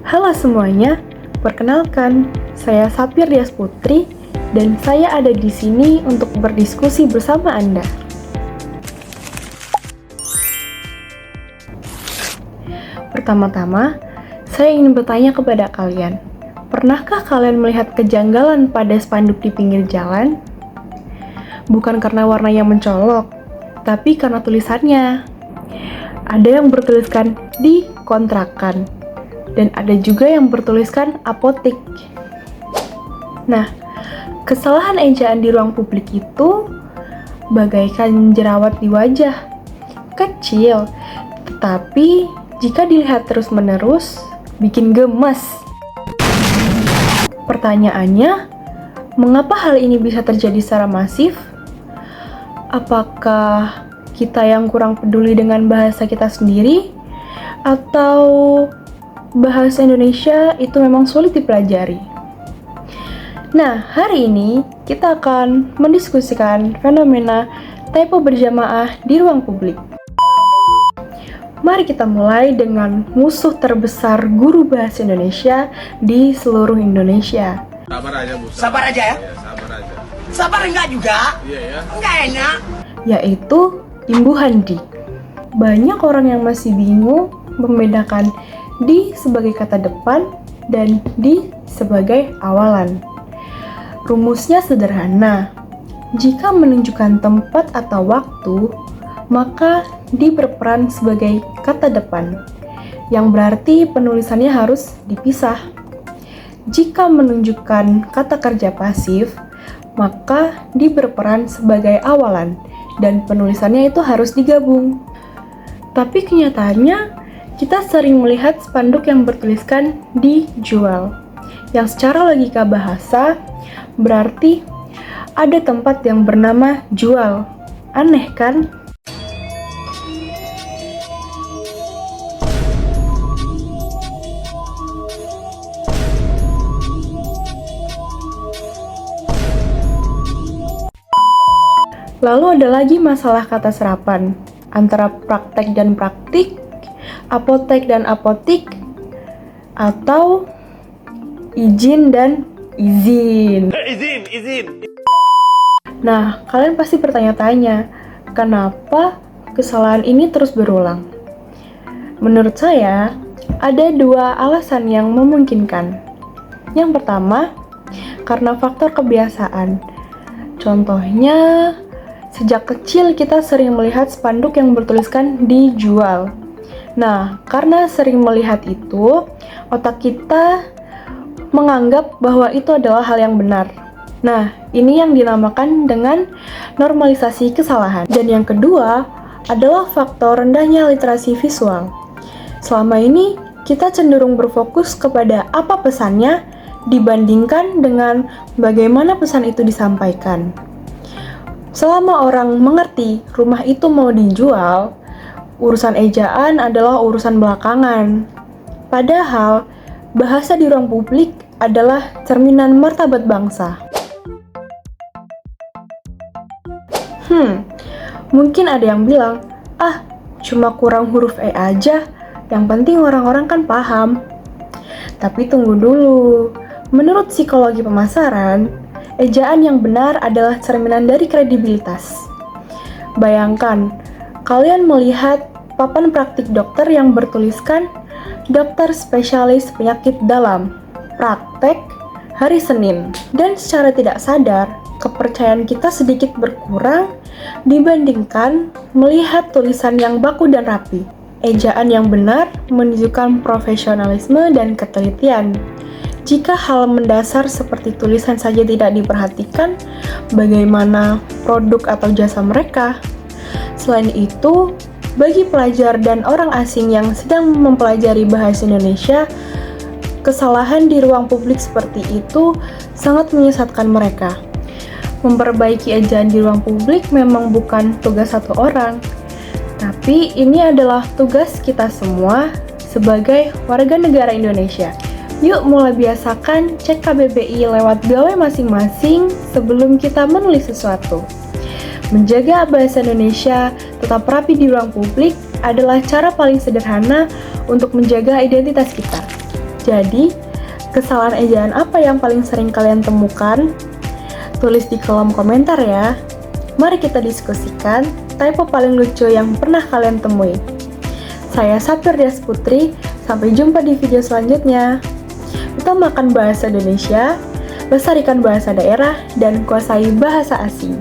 Halo semuanya, perkenalkan, saya Sapir Dias Putri dan saya ada di sini untuk berdiskusi bersama Anda. Pertama-tama, saya ingin bertanya kepada kalian, pernahkah kalian melihat kejanggalan pada spanduk di pinggir jalan? Bukan karena warnanya mencolok, tapi karena tulisannya. Ada yang bertuliskan di kontrakan, dan ada juga yang bertuliskan apotik. Nah, kesalahan ejaan di ruang publik itu bagaikan jerawat di wajah. Kecil, tetapi jika dilihat terus-menerus, bikin gemes. Pertanyaannya, mengapa hal ini bisa terjadi secara masif? Apakah kita yang kurang peduli dengan bahasa kita sendiri? Atau bahasa Indonesia itu memang sulit dipelajari? Nah, hari ini kita akan mendiskusikan fenomena typo berjamaah di ruang publik. Mari kita mulai dengan musuh terbesar guru bahasa Indonesia di seluruh Indonesia. Sabar aja, Bu. Sabar aja ya? Iya, sabar aja. Sabar enggak juga? Iya ya. Enggak enak. Yaitu Imbu Handi. Banyak orang yang masih bingung membedakan di sebagai kata depan dan di sebagai awalan. Rumusnya sederhana. Jika menunjukkan tempat atau waktu, maka di berperan sebagai kata depan, yang berarti penulisannya harus dipisah. Jika menunjukkan kata kerja pasif, maka di berperan sebagai awalan, dan penulisannya itu harus digabung. Tapi kenyataannya, kita sering melihat spanduk yang bertuliskan dijual, yang secara logika bahasa berarti ada tempat yang bernama jual. Aneh kan? Lalu ada lagi masalah kata serapan antara praktek dan praktik, apotek dan apotik, atau izin dan izin. Izin. Nah, kalian pasti bertanya-tanya, kenapa kesalahan ini terus berulang? Menurut saya, ada dua alasan yang memungkinkan. Yang pertama, karena faktor kebiasaan. Contohnya, sejak kecil kita sering melihat spanduk yang bertuliskan dijual. Nah, karena sering melihat itu, otak kita menganggap bahwa itu adalah hal yang benar. Nah, ini yang dinamakan dengan normalisasi kesalahan. Dan yang kedua adalah faktor rendahnya literasi visual. Selama ini, kita cenderung berfokus kepada apa pesannya dibandingkan dengan bagaimana pesan itu disampaikan. Selama orang mengerti rumah itu mau dijual, urusan ejaan adalah urusan belakangan. Padahal, bahasa di ruang publik adalah cerminan martabat bangsa. Mungkin ada yang bilang, cuma kurang huruf E aja, yang penting orang-orang kan paham. Tapi tunggu dulu, menurut psikologi pemasaran, ejaan yang benar adalah cerminan dari kredibilitas. Bayangkan, kalian melihat papan praktik dokter yang bertuliskan dokter spesialis penyakit dalam, praktek, hari Senin. Dan secara tidak sadar, kepercayaan kita sedikit berkurang dibandingkan melihat tulisan yang baku dan rapi. Ejaan yang benar menunjukkan profesionalisme dan ketelitian. Jika hal mendasar seperti tulisan saja tidak diperhatikan, bagaimana produk atau jasa mereka? Selain itu, bagi pelajar dan orang asing yang sedang mempelajari bahasa Indonesia, kesalahan di ruang publik seperti itu sangat menyesatkan mereka. Memperbaiki ejaan di ruang publik memang bukan tugas satu orang, tapi ini adalah tugas kita semua sebagai warga negara Indonesia. Yuk mulai biasakan cek KBBI lewat gawai masing-masing sebelum kita menulis sesuatu. Menjaga bahasa Indonesia tetap rapi di ruang publik adalah cara paling sederhana untuk menjaga identitas kita. Jadi, kesalahan ejaan apa yang paling sering kalian temukan? Tulis di kolom komentar ya. Mari kita diskusikan typo paling lucu yang pernah kalian temui. Saya Sapirdias Putri, sampai jumpa di video selanjutnya. Utamakan bahasa Indonesia, lestarikan bahasa daerah, dan kuasai bahasa asing.